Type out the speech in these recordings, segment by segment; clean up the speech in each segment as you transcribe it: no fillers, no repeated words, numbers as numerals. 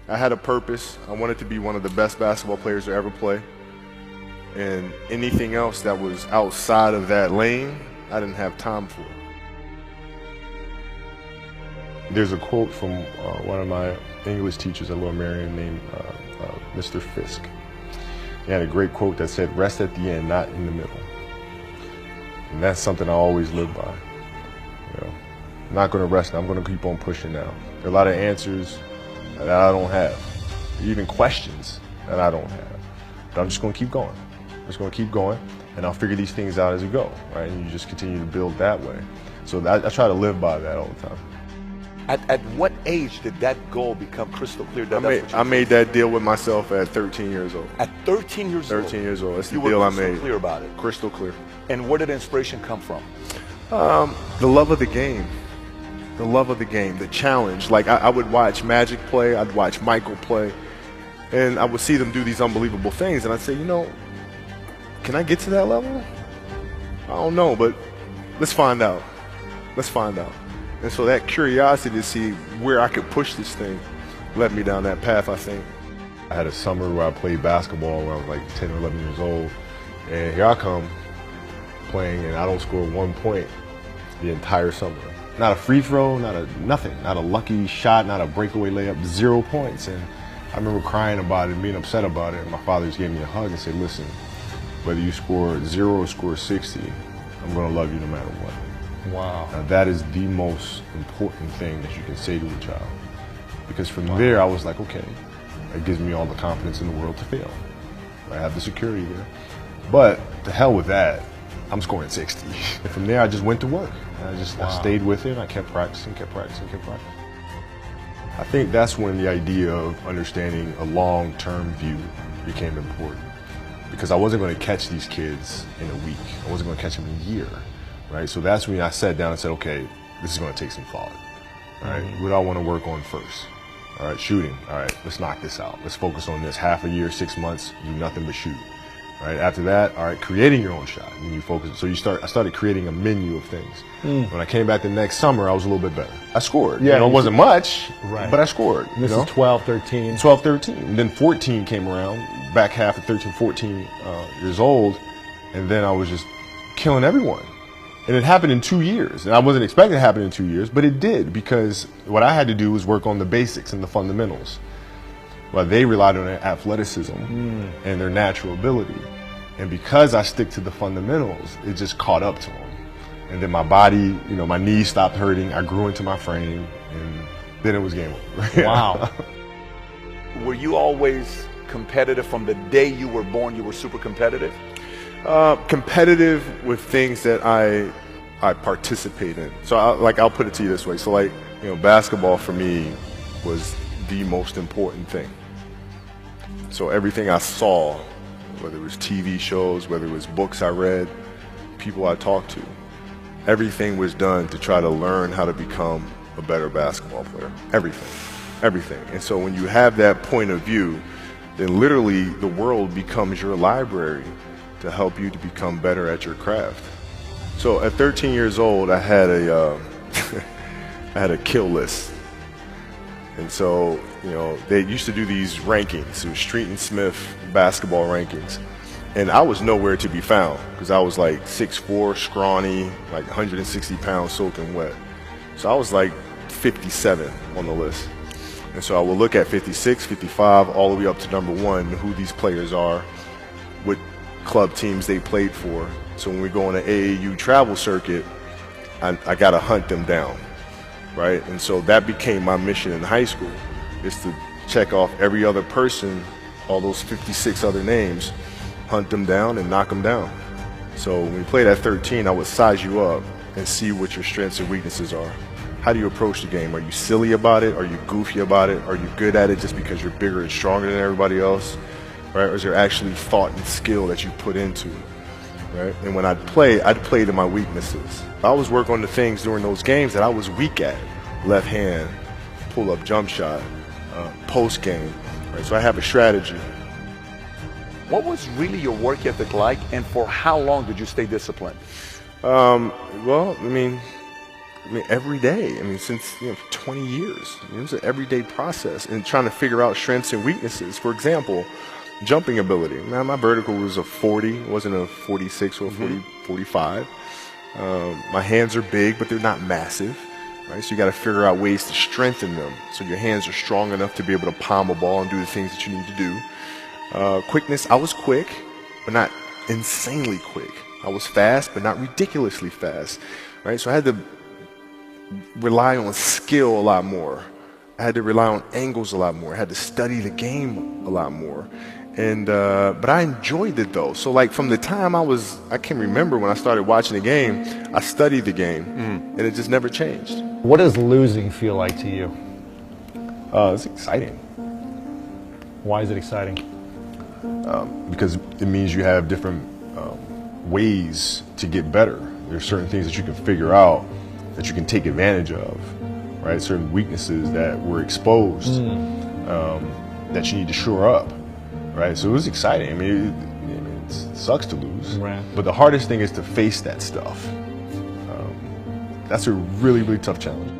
I had a purpose. I wanted to be one of the best basketball players to ever play. And anything else that was outside of that lane, I didn't have time for. There's a quote from one of my English teachers at Lower Merion named Mr. Fisk. He had a great quote that said, "Rest at the end, not in the middle." And that's something I always live by. You know, I'm not going to rest. I'm going to keep on pushing now. There are a lot of answers that I don't have, even questions that I don't have. But I'm just going to keep going. I'm just going to keep going, and I'll figure these things out as we go, right? And you just continue to build that way. So I try to live by that all the time. At what age did that goal become crystal clear? I made that deal with myself at 13 years old. At 13 years old? 13 years old. That's the deal I made. You were crystal clear about it? Crystal clear. And where did inspiration come from? The love of the game. The love of the game, the challenge. Like I would watch Magic play, I'd watch Michael play, and I would see them do these unbelievable things, and I'd say, you know, can I get to that level? I don't know, but let's find out. Let's find out. And so that curiosity to see where I could push this thing led me down that path, I think. I had a summer where I played basketball when I was like 10 or 11 years old, and here I come playing, and I don't score 1 point the entire summer. Not a free throw, nothing, not a lucky shot, not a breakaway layup, 0 points. And I remember crying about it and being upset about it. And my father just gave me a hug and said, "Listen, whether you score 0 or score 60, I'm going to love you no matter what." Wow. Now that is the most important thing that you can say to a child. Because from there, I was like, okay, it gives me all the confidence in the world to fail. I have the security there. But to hell with that, I'm scoring 60. And from there, I just went to work. I stayed with it. I kept practicing. I think that's when the idea of understanding a long-term view became important. Because I wasn't going to catch these kids in a week. I wasn't going to catch them in a year. Right? So that's when I sat down and said, okay, this is going to take some thought. All right? What do I want to work on first? All right, shooting. All right, let's knock this out. Let's focus on this. Half a year, 6 months, do nothing but shoot. Right? After that, all right, creating your own shot. And you focus. So I started creating a menu of things. When I came back the next summer, I was a little bit better. I scored. Yeah, it wasn't much, right, but I scored. This is 12, 13. 12, 13. And then 14 came around, back half of 13, 14 years old, and then I was just killing everyone. And it happened in 2 years. And I wasn't expecting it to happen in 2 years, but it did, because what I had to do was work on the basics and the fundamentals. Well, they relied on their athleticism and their natural ability. And because I stick to the fundamentals, it just caught up to them. And then my body, my knees stopped hurting. I grew into my frame, and then it was game over. Wow. Were you always competitive from the day you were born? You were super competitive? Competitive with things that I participate in. So I'll put it to you this way. So basketball for me was the most important thing. So everything I saw, whether it was TV shows, whether it was books I read, people I talked to, everything was done to try to learn how to become a better basketball player. Everything. And so when you have that point of view, then literally the world becomes your library to help you to become better at your craft. So at 13 years old, I had a kill list. And so, they used to do these rankings. It was Street and Smith basketball rankings. And I was nowhere to be found because I was like 6'4", scrawny, like 160 pounds soaking wet. So I was like 57 on the list. And so I would look at 56, 55, all the way up to number 1, who these players are, what club teams they played for. So when we go on an AAU travel circuit, I got to hunt them down, right? And so that became my mission in high school, is to check off every other person, all those 56 other names, hunt them down and knock them down. So when we played at 13, I would size you up and see what your strengths and weaknesses are. How do you approach the game? Are you silly about it? Are you goofy about it? Are you good at it just because you're bigger and stronger than everybody else? Right? Or is there actually thought and skill that you put into it? Right? And when I'd play to my weaknesses. I always work on the things during those games that I was weak at. Left hand, pull-up jump shot, post game. Right? So I have a strategy. What was really your work ethic like, and for how long did you stay disciplined? Well, I mean, every day. I mean, since 20 years. It was an everyday process and trying to figure out strengths and weaknesses. For example, jumping ability. Now, my vertical was a 40, it wasn't a 46 or a 45. My hands are big, but they're not massive. Right? So you got to figure out ways to strengthen them so your hands are strong enough to be able to palm a ball and do the things that you need to do. Quickness, I was quick, but not insanely quick. I was fast, but not ridiculously fast. Right? So I had to rely on skill a lot more. I had to rely on angles a lot more. I had to study the game a lot more. And but I enjoyed it though. So like from the time I can remember when I started watching the game, I studied the game, and it just never changed. What does losing feel like to you? It's exciting Why is it exciting? because it means you have different ways to get better. There's certain things that you can figure out that you can take advantage of, right? Certain weaknesses that were exposed that you need to shore up. Right, so it was exciting. I mean, it sucks to lose, right, but the hardest thing is to face that stuff. That's a really, really tough challenge.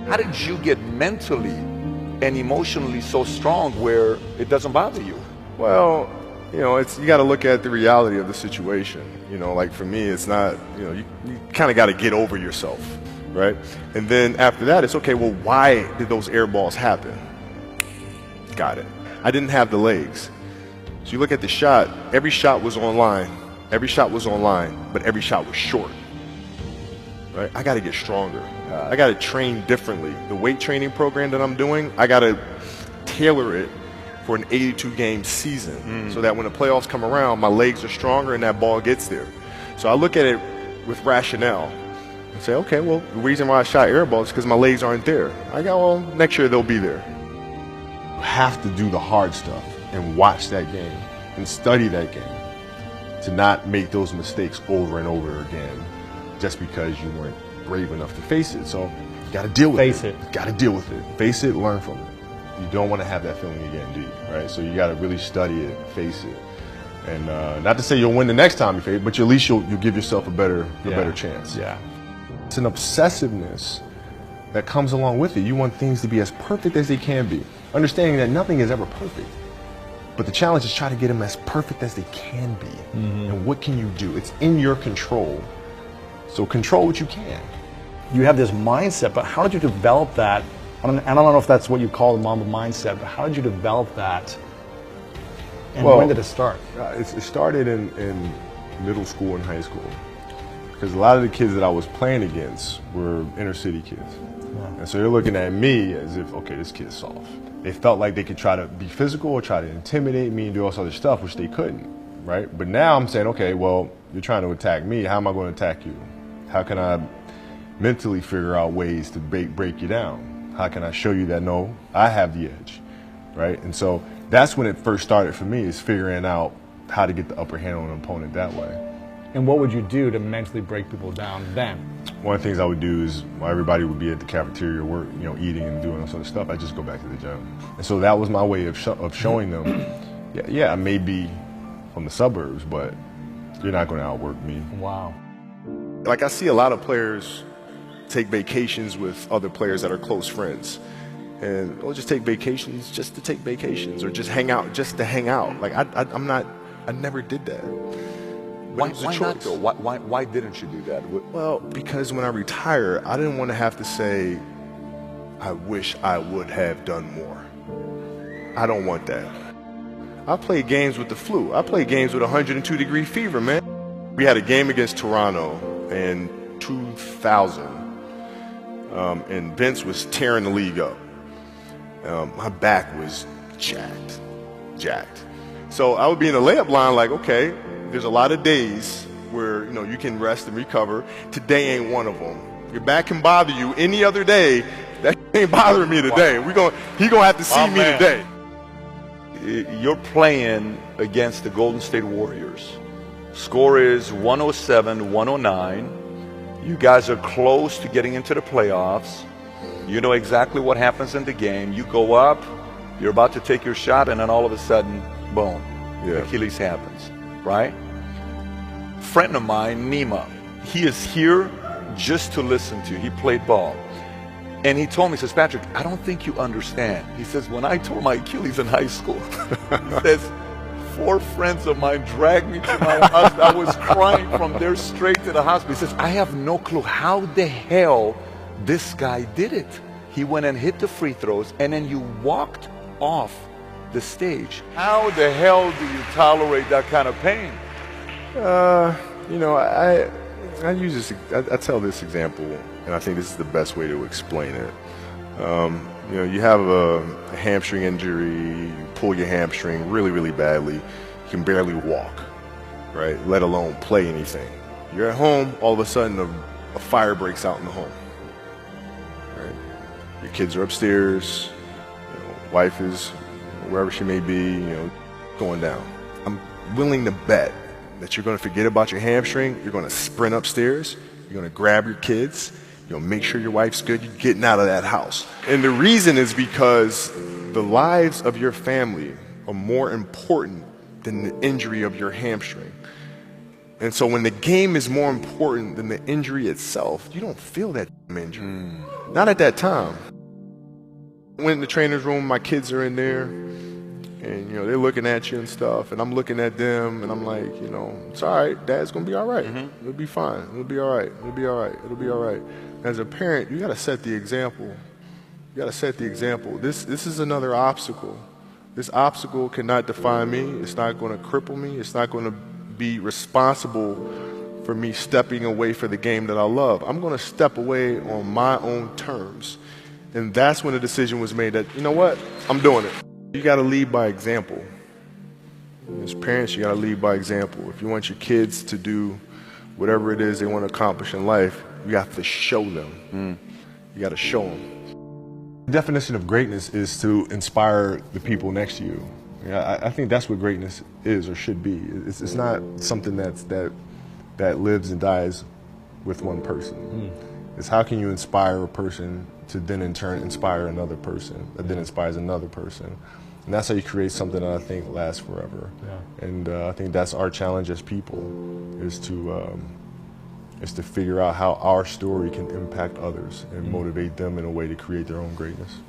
How did you get mentally and emotionally so strong where it doesn't bother you? Well, you got to look at the reality of the situation. Like for me, it's not. You kind of got to get over yourself, right? And then after that, it's okay. Well, why did those air balls happen? Got it. I didn't have the legs. So you look at the shot, every shot was online. Every shot was online, but every shot was short. Right? I got to get stronger. I got to train differently. The weight training program that I'm doing, I got to tailor it for an 82-game season so that when the playoffs come around, my legs are stronger and that ball gets there. So I look at it with rationale and say, okay, well, the reason why I shot air balls is because my legs aren't there. I go, well, next year they'll be there. Have to do the hard stuff and watch that game and study that game to not make those mistakes over and over again just because you weren't brave enough to face it. So you got to deal with Face it. Got to deal with it. Face it, learn from it. You don't want to have that feeling again, do you? Right? So you got to really study it, face it. And not to say you'll win the next time you face it, but at least you'll give yourself a better chance. Yeah. It's an obsessiveness that comes along with it. You want things to be as perfect as they can be. Understanding that nothing is ever perfect. But the challenge is try to get them as perfect as they can be. And what can you do? It's in your control. So control what you can. You have this mindset, but how did you develop that? I don't know if that's what you call the Mamba mindset, but how did you develop that? And when did it start? It started in middle school and high school. Because a lot of the kids that I was playing against were inner city kids. And so they're looking at me as if, okay, this kid's soft. They felt like they could try to be physical or try to intimidate me and do all this other stuff, which they couldn't, right? But now I'm saying, okay, well, you're trying to attack me. How am I going to attack you? How can I mentally figure out ways to break you down? How can I show you that, no, I have the edge, right? And so that's when it first started for me, is figuring out how to get the upper hand on an opponent that way. And what would you do to mentally break people down then? One of the things I would do is, while everybody would be at the cafeteria, work, eating and doing all sort of stuff, I just go back to the gym. And so that was my way of showing them, I may be from the suburbs, but you're not going to outwork me. Wow. Like I see a lot of players take vacations with other players that are close friends. And we'll just take vacations just to take vacations, or just hang out just to hang out. Like I never did that. Why not though? Why didn't you do that? Well, because when I retire, I didn't want to have to say, I wish I would have done more. I don't want that. I played games with the flu. I played games with 102-degree fever, man. We had a game against Toronto in 2000, and Vince was tearing the league up. My back was jacked. So I would be in the layup line like, okay, there's a lot of days where you can rest and recover. Today ain't one of them. Your back can bother you any other day. That ain't bothering me today. He gonna have to see me today. You're playing against the Golden State Warriors. Score is 107-109. You guys are close to getting into the playoffs. You know exactly what happens in the game. You go up, you're about to take your shot, and then all of a sudden, boom, Achilles happens, right? Friend of mine, Nima, he is here just to listen to you. He played ball. And he told me, he says, Patrick, I don't think you understand. He says, when I tore my Achilles in high school, he says, 4 friends of mine dragged me to my hospital. I was crying from there straight to the hospital. He says, I have no clue how the hell this guy did it. He went and hit the free throws, and then you walked off the stage. How the hell do you tolerate that kind of pain? You know, I use this. I tell this example, and I think this is the best way to explain it. You know, you have a hamstring injury, you pull your hamstring really, really badly. You can barely walk, right? Let alone play anything. You're at home, all of a sudden a fire breaks out in the home, right? Your kids are upstairs, you know, wife is wherever she may be, you know, going down. I'm willing to bet that you're going to forget about your hamstring. You're going to sprint upstairs. You're going to grab your kids. You'll make sure your wife's good. You're getting out of that house. And the reason is because the lives of your family are more important than the injury of your hamstring. And so when the game is more important than the injury itself, you don't feel that injury. Not at that time. Went in the trainer's room, my kids are in there, and, you know, they're looking at you and stuff, and I'm looking at them, and I'm like, you know, it's all right. Dad's going to be all right. It'll be fine. It'll be all right. It'll be all right. It'll be all right. As a parent, you got to set the example. You got to set the example. This is another obstacle. This obstacle cannot define me. It's not going to cripple me. It's not going to be responsible for me stepping away for the game that I love. I'm going to step away on my own terms. And that's when the decision was made that, you know what, I'm doing it. You got to lead by example. As parents, you got to lead by example. If you want your kids to do whatever it is they want to accomplish in life, you have to show them. You got to show them. The definition of greatness is to inspire the people next to you. I think that's what greatness is or should be. It's not something that lives and dies with one person. It's how can you inspire a person to then in turn inspire another person that then inspires another person. And that's how you create something that I think lasts forever. Yeah. And I think that's our challenge as people, is to figure out how our story can impact others and motivate them in a way to create their own greatness.